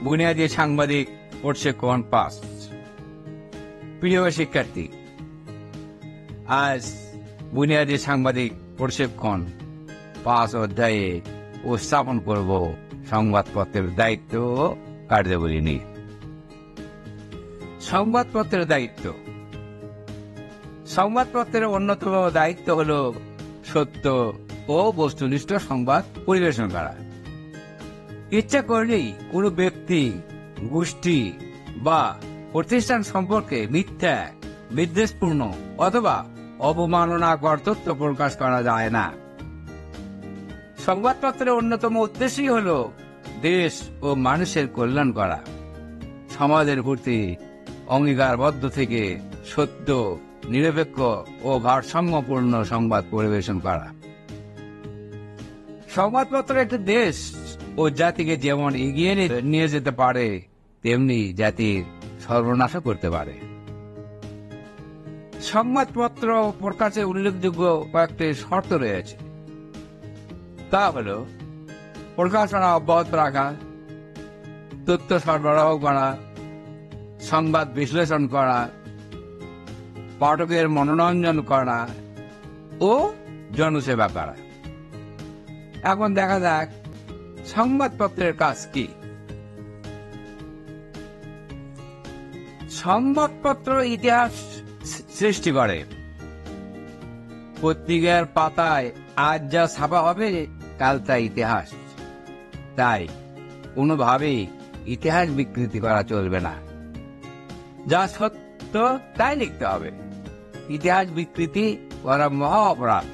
বুনিয়াদী সাংবাদিক প্রশিক্ষণ 5। প্রিয় শিক্ষার্থী, আজ বুনিয়াদী সাংবাদিক প্রশিক্ষণ 5 অধ্যায়ে উপস্থাপন করব সংবাদপত্রের দায়িত্ব ও কার্যাবলী নিয়ে। সংবাদপত্রের দায়িত্ব। সংবাদপত্রের অন্যতম দায়িত্ব হল সত্য ও বস্তুনিষ্ঠ সংবাদ পরিবেশন করা। ইচ্ছা করলেই কোনো ব্যক্তি, গোষ্ঠী বা প্রতিষ্ঠান সম্পর্কে মিথ্যা, বিদ্বেষপূর্ণ অথবা অবমাননাকর তথ্য প্রকাশ করা যায় না। সংবাদপত্রের অন্যতম উদ্দেশ্যই হল দেশ ও মানুষের কল্যাণ করা, সমাজের প্রতি অঙ্গীকারবদ্ধ থেকে সত্য, নিরপেক্ষ ও ভারসাম্যপূর্ণ সংবাদ পরিবেশন করা। সংবাদপত্র একটি দেশ ও জাতিকে যেমন এগিয়ে নিয়ে যেতে পারে, তেমনি জাতির সর্বনাশও করতে পারে। সংবাদপত্র প্রকাশে উল্লেখযোগ্য কয়েকটি শর্ত রয়েছে। তা হল প্রকাশনা অব্যাহত রাখা, তথ্য সরবরাহ করা, সংবাদ বিশ্লেষণ করা, পাঠকের মনোরঞ্জন করা ও জনসেবা করা। এখন দেখা যাক সংবাদপত্রের কাজ কি। সংবাদপত্র ইতিহাস সৃষ্টি করে। পত্রিকার পাতায় আজ যা ছাপা হবে, কাল তা ইতিহাস। তাই কোনোভাবেই ইতিহাস বিকৃতি করা চলবে না। যা সত্য তাই লিখতে হবে। ইতিহাস বিকৃতি করা মহা অপরাধ।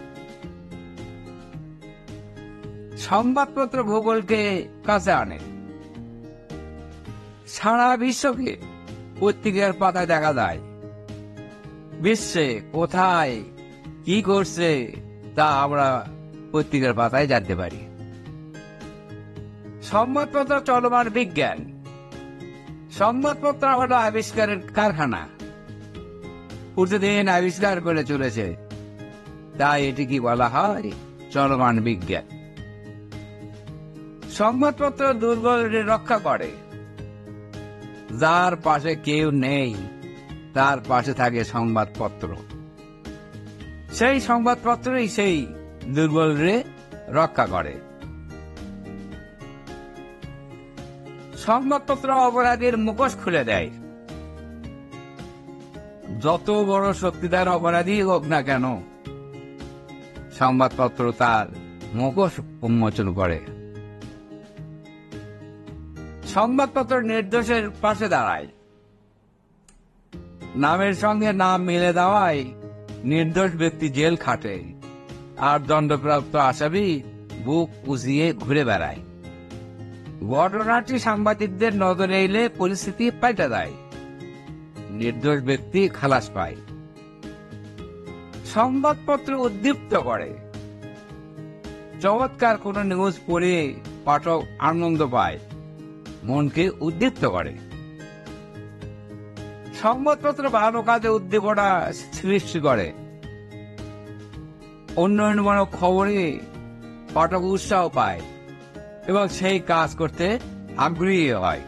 সংবাদপত্র ভূগোলকে কাছে আনে। সারা বিশ্বকে পত্রিকার পাতায় দেখা যায়। বিশ্বে কোথায় কি করছে তা আমরা পত্রিকার পাতায় জানতে পারি। সংবাদপত্র চলমান বিজ্ঞান। সংবাদপত্র হল আবিষ্কারের কারখানা। প্রতিদিন আবিষ্কার করে চলেছে, তাই এটিকে বলা হয় চলমান বিজ্ঞান। সংবাদপত্র দুর্বলদের রক্ষা করে। যার পাশে কেউ নেই, তার পাশে থাকে সংবাদপত্র। সেই সংবাদপত্রই সেই দুর্বলদের রক্ষা করে। সংবাদপত্র অপরাধীর মুখোশ খুলে দেয়। যত বড় শক্তিধর অপরাধী হোক না কেন, সংবাদপত্র তার মুখোশ উন্মোচন করে। সংবাদপত্র নির্দোষের পাশে দাঁড়ায়। নামের সঙ্গে নাম মিলে দেওয়ায় নির্দোষ ব্যক্তি জেল খাটে, আর দণ্ডপ্রাপ্ত আসামি বুক উঁচিয়ে ঘুরে বেড়ায়। ঘটনাটি সাংবাদিকদের নজরে এলে পরিস্থিতি পাল্টে দেয়। নির্দোষ ব্যক্তি খালাস পায়। সংবাদপত্র উদ্দীপ্ত করে। চমৎকার কোন নিউজ পড়ে পাঠক আনন্দ পায়, মনকে উদ্দীপ্ত করে। সংবাদপত্র ভালো কাজে উদ্দীপনা সৃষ্টি করে। উন্নয়নমূলক খবরে পাঠক উৎসাহ পায় এবং সেই কাজ করতে আগ্রহী হয়।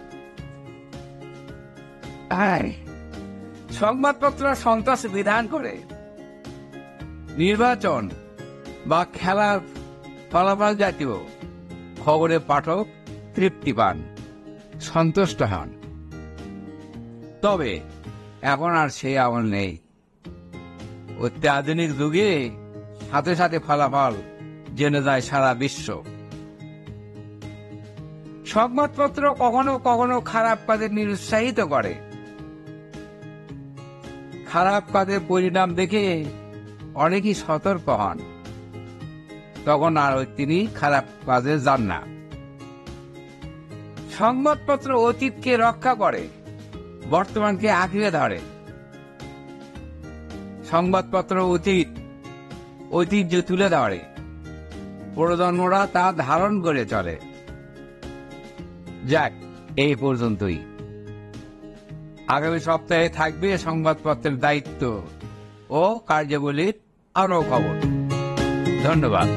সংবাদপত্র সন্ত্রাস বিধান করে। নির্বাচন বা খেলার ফলাফল জাতীয় খবরে পাঠক তৃপ্তি পান, সন্তুষ্ট হন। তবে এখন আর সেই আমল নেই। অত্যাধুনিক যুগে সাথে সাথে ফলাফল জেনে যায় সারা বিশ্ব। সংবাদপত্র কখনো কখনো খারাপ কাজে নিরুৎসাহিত করে। খারাপ কাজের পরিণাম দেখে অনেকেই সতর্ক হন, তখন আর তিনি খারাপ কাজে যান না। সংবাদপত্র অতীতকে রক্ষা করে, বর্তমানকে আঁকড়ে ধরে। সংবাদপত্র ঐতিহ্য তুলে ধরে, প্রজন্মরা তা ধারণ করে চলে। যাক, এই পর্যন্তই। আগামী সপ্তাহে থাকবে সংবাদপত্রের দায়িত্ব ও কার্যাবলীর আরো খবর। ধন্যবাদ।